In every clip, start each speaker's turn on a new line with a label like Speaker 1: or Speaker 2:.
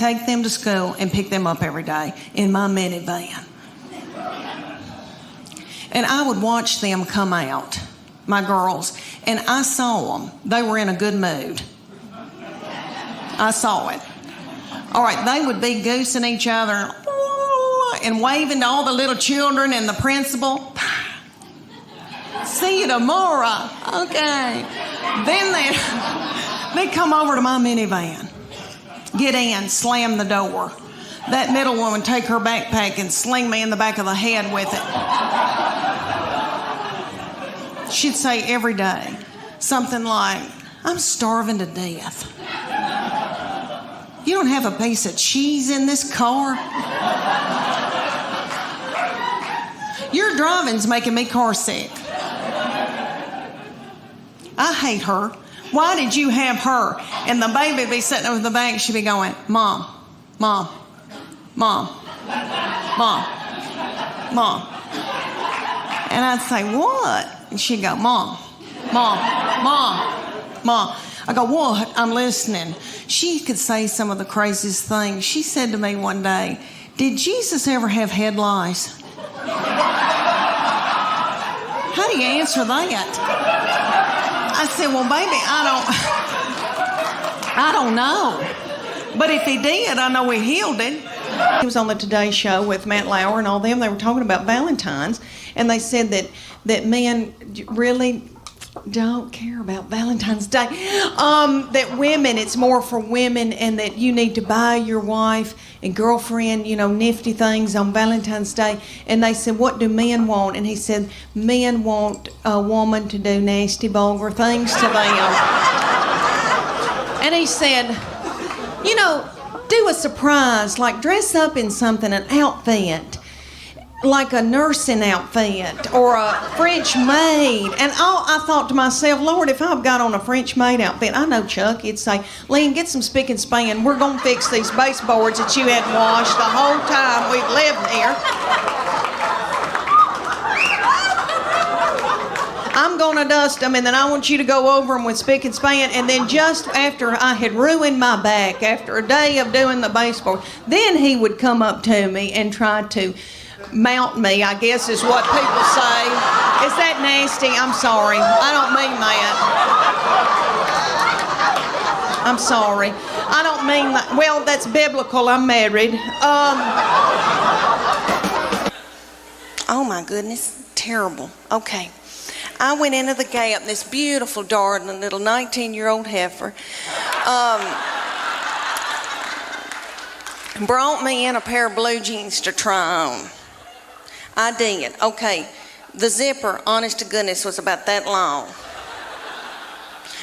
Speaker 1: take them to school and pick them up every day in my minivan. And I would watch them come out, my girls, and I saw them. They were in a good mood. I saw it. All right, they would be goosing each other and waving to all the little children and the principal. See you tomorrow. Okay. Then they'd come over to my minivan, get in, slam the door. That middle one would take her backpack and sling me in the back of the head with it. She'd say every day something like, I'm starving to death. You don't have a piece of cheese in this car? Your driving's making me car sick. I hate her. Why did you have her? And the baby would be sitting over the back. She'd be going, Mom, Mom, Mom, Mom, Mom. And I'd say, what? And she'd go, Mom, Mom, Mom, Mom. I go, what? I'm listening. She could say some of the craziest things. She said to me one day, did Jesus ever have head lice? How do you answer that? I said, well, baby, I don't know. But if he did, I know he healed it. He was on the Today Show with Matt Lauer and all them. They were talking about Valentine's, and they said that men really don't care about Valentine's Day. That women, it's more for women, and that you need to buy your wife and girlfriend, nifty things on Valentine's Day. And they said, what do men want? And he said, men want a woman to do nasty, vulgar things to them. And he said, do a surprise, like dress up in something, an outfit, like a nursing outfit or a French maid. And I thought to myself, Lord, if I've got on a French maid outfit, I know Chuck, he'd say, Leanne, get some spick and span. We're going to fix these baseboards that you hadn't washed the whole time we've lived here. I'm going to dust them, and then I want you to go over them with spick and span. And then just after I had ruined my back, after a day of doing the baseboard, then he would come up to me and try to mount me, I guess is what people say. Is that nasty? I'm sorry. I don't mean that. I'm sorry. I don't mean that. Well, that's biblical. I'm married. Oh my goodness. Terrible. Okay. I went into the Gap, this beautiful, darling little 19-year-old heifer. Brought me in a pair of blue jeans to try on. I did. Okay, the zipper, honest to goodness, was about that long.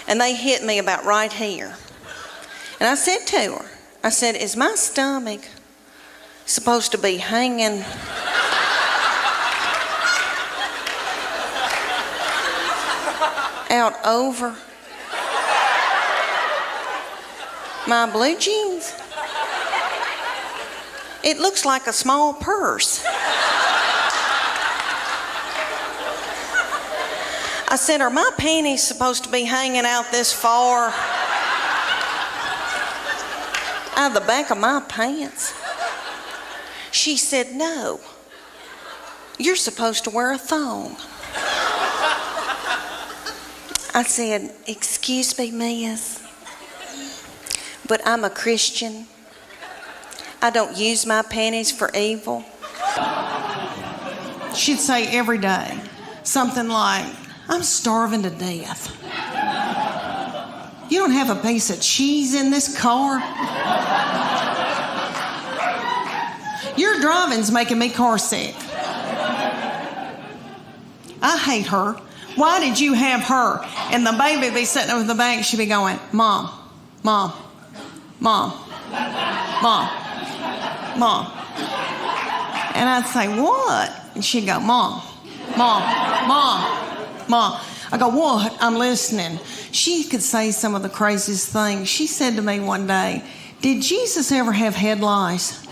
Speaker 1: And they hit me about right here. And I said to her, I said, is my stomach supposed to be hanging out over my blue jeans? It looks like a small purse. I said, are my panties supposed to be hanging out this far out of the back of my pants? She said, no, you're supposed to wear a thong. I said, excuse me, miss, but I'm a Christian. I don't use my panties for evil. She'd say every day something like, I'm starving to death. You don't have a piece of cheese in this car? Your driving's making me car sick. I hate her. Why did you have her? And the baby would be sitting over the back. She'd be going, Mom, Mom, Mom, Mom, Mom. And I'd say, what? And she'd go, Mom, Mom, Mom, Mom. I go, what? I'm listening. She could say some of the craziest things. She said to me one day, did Jesus ever have head lice?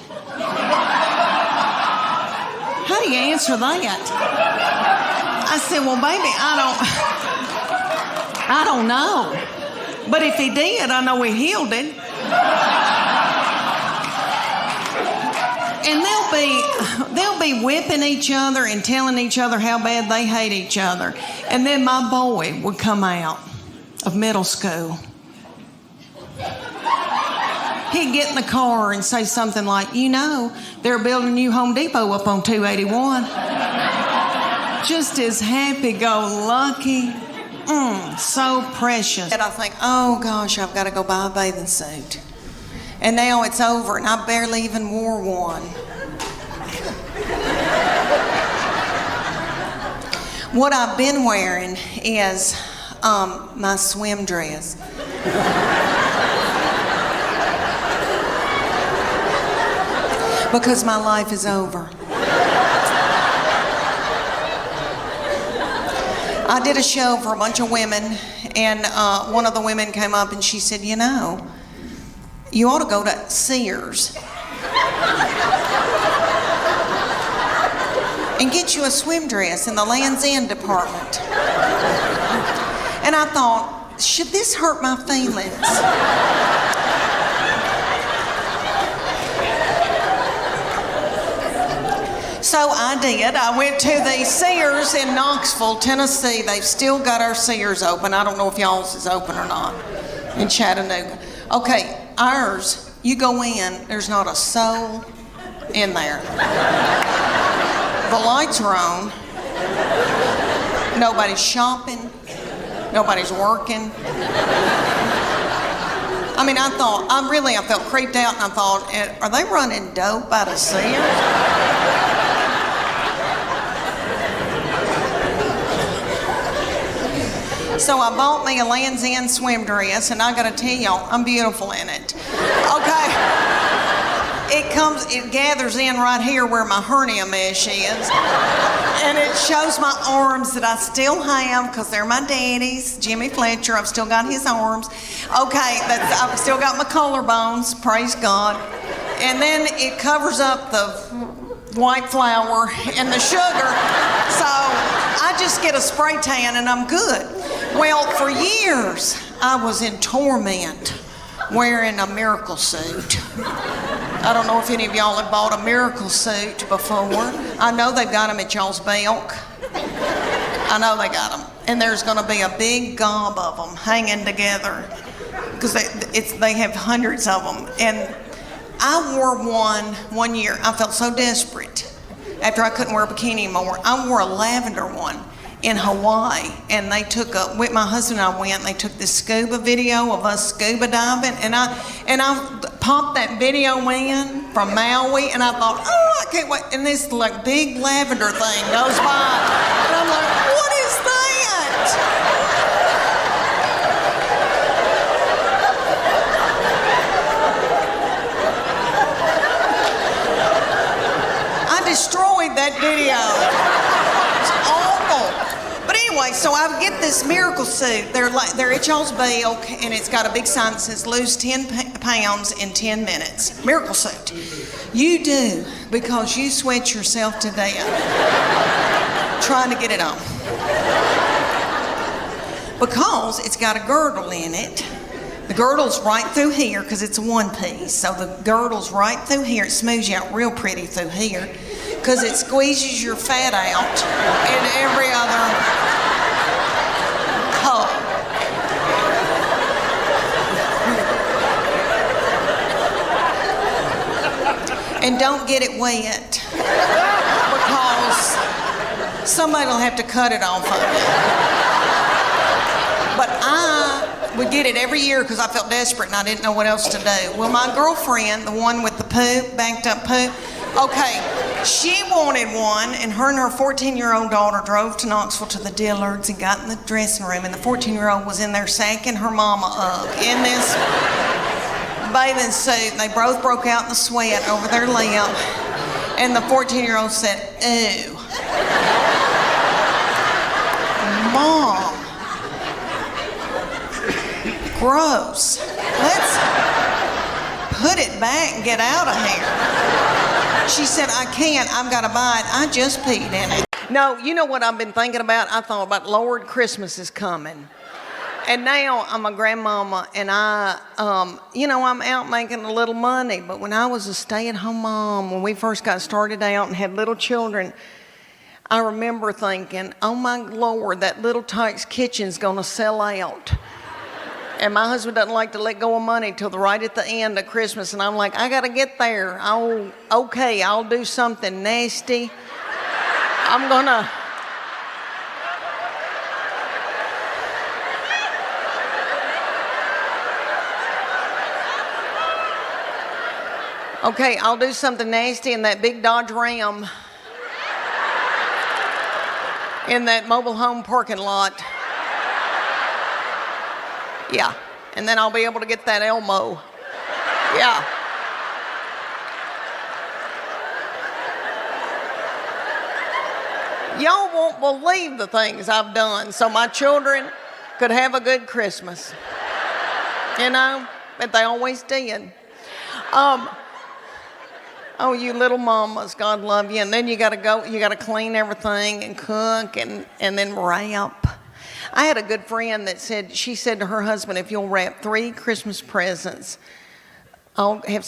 Speaker 1: How do you answer that? I said, well, baby, I don't know. But if he did, I know he healed it. they'll be whipping each other and telling each other how bad they hate each other. And then my boy would come out of middle school. He'd get in the car and say something like, you know, they're building a new Home Depot up on 281. Just as happy-go-lucky. So precious. And I think, oh gosh, I've got to go buy a bathing suit. And now it's over and I barely even wore one. What I've been wearing is my swim dress. Because my life is over. I did a show for a bunch of women, and one of the women came up and she said, you know, you ought to go to Sears and get you a swim dress in the Land's End department. And I thought, should this hurt my feelings? So I did. I went to the Sears in Knoxville, Tennessee. They've still got our Sears open. I don't know if y'all's is open or not in Chattanooga. Okay, ours, you go in, there's not a soul in there. The lights are on. Nobody's shopping. Nobody's working. I mean, I felt creeped out, and I thought, are they running dope out of Sears? So I bought me a Land's End swim dress, and I gotta tell y'all, I'm beautiful in it. Okay. It gathers in right here where my hernia mesh is. And it shows my arms that I still have, because they're my daddy's. Jimmy Fletcher, I've still got his arms. Okay, I've still got my collarbones, praise God. And then it covers up the white flour and the sugar. So I just get a spray tan and I'm good. Well, for years, I was in torment wearing a miracle suit. I don't know if any of y'all have bought a miracle suit before. I know they've got them at y'all's Belk. I know they got them. And there's going to be a big gob of them hanging together because they have hundreds of them. And I wore one year. I felt so desperate after I couldn't wear a bikini anymore. I wore a lavender one in Hawaii, and my husband and I went, and they took this scuba video of us scuba diving, and I popped that video in from Maui, and I thought, oh, I can't wait, and this like big lavender thing goes by, and I'm like, what is that? I destroyed that video. It's awful. But anyway, so I get this miracle suit. They're at y'all's Belk, and it's got a big sign that says lose 10 pounds in 10 minutes. Miracle suit. You do, because you sweat yourself to death trying to get it on. Because it's got a girdle in it. The girdle's right through here because it's a one piece. So the girdle's right through here. It smooths you out real pretty through here because it squeezes your fat out in every other hole. And don't get it wet because somebody will have to cut it off of you. But I would get it every year because I felt desperate and I didn't know what else to do. Well, my girlfriend, the one with the poop, banked up poop, okay, she wanted one, and her 14-year-old daughter drove to Knoxville to the Dillards and got in the dressing room, and the 14-year-old was in there sacking her mama up in this bathing suit, and they both broke out in the sweat over their lip, and the 14-year-old said, ew. Mom. Gross. Let's put it back and get out of here. She said, I can't. I've got to buy it. I just peed in it. No, you know what I've been thinking about? I thought about, Lord, Christmas is coming. And now I'm a grandmama, and I'm out making a little money. But when I was a stay-at-home mom, when we first got started out and had little children, I remember thinking, oh my Lord, that Little Tykes kitchen's gonna sell out. And my husband doesn't like to let go of money till right at the end of Christmas. And I'm like, I gotta get there. Oh, okay, I'll do something nasty. I'm gonna... Okay, I'll do something nasty in that big Dodge Ram in that mobile home parking lot. Yeah, and then I'll be able to get that Elmo. Yeah. Y'all won't believe the things I've done so my children could have a good Christmas. You know, but they always did. Oh, you little mamas, God love you. And then you gotta clean everything and cook and then wrap. I had a good friend that she said to her husband, if you'll wrap 3 Christmas presents, I'll have